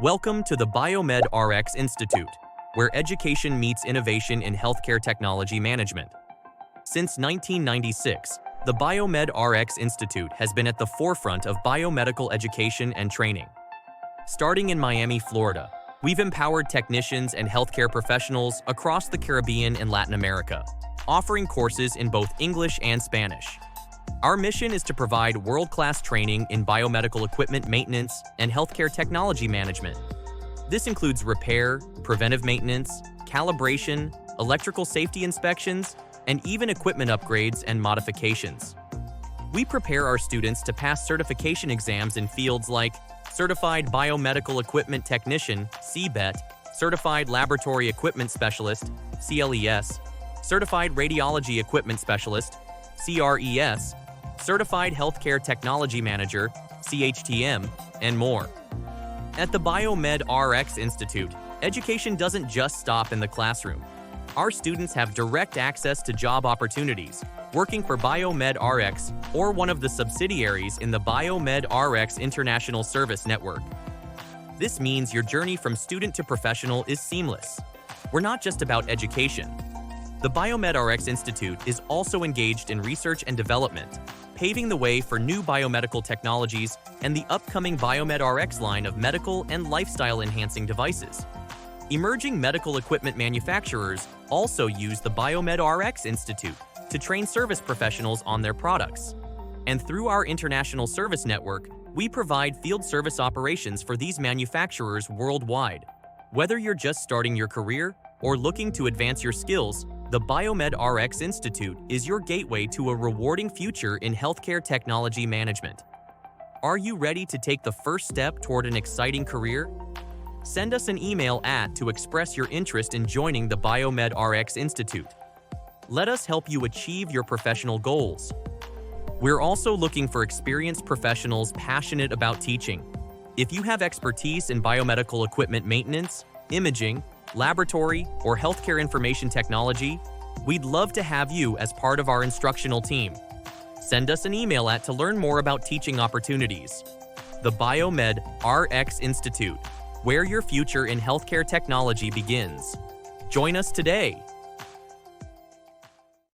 Welcome to the BiomedRx Institute, where education meets innovation in healthcare technology management. Since 1996, the BiomedRx Institute has been at the forefront of biomedical education and training. Starting in Miami, Florida, we've empowered technicians and healthcare professionals across the Caribbean and Latin America, offering courses in both English and Spanish. Our mission is to provide world-class training in biomedical equipment maintenance and healthcare technology management. This includes repair, preventive maintenance, calibration, electrical safety inspections, and even equipment upgrades and modifications. We prepare our students to pass certification exams in fields like Certified Biomedical Equipment Technician, CBET, Certified Laboratory Equipment Specialist, CLES, Certified Radiology Equipment Specialist, CRES, Certified Healthcare Technology Manager, CHTM, and more. At the BiomedRx Institute, education doesn't just stop in the classroom. Our students have direct access to job opportunities, working for BiomedRx or one of the subsidiaries in the BiomedRx International Service Network. This means your journey from student to professional is seamless. We're not just about education. The BiomedRx Institute is also engaged in research and development, paving the way for new biomedical technologies and the upcoming BiomedRx line of medical and lifestyle-enhancing devices. Emerging medical equipment manufacturers also use the BiomedRx Institute to train service professionals on their products. And through our international service network, we provide field service operations for these manufacturers worldwide. Whether you're just starting your career or looking to advance your skills, the BiomedRx Institute is your gateway to a rewarding future in healthcare technology management. Are you ready to take the first step toward an exciting career? Send us an email to express your interest in joining the BiomedRx Institute. Let us help you achieve your professional goals. We're also looking for experienced professionals passionate about teaching. If you have expertise in biomedical equipment maintenance, imaging, laboratory, or healthcare information technology, we'd love to have you as part of our instructional team. Send us an email to learn more about teaching opportunities. The BiomedRx Institute, where your future in healthcare technology begins. Join us today.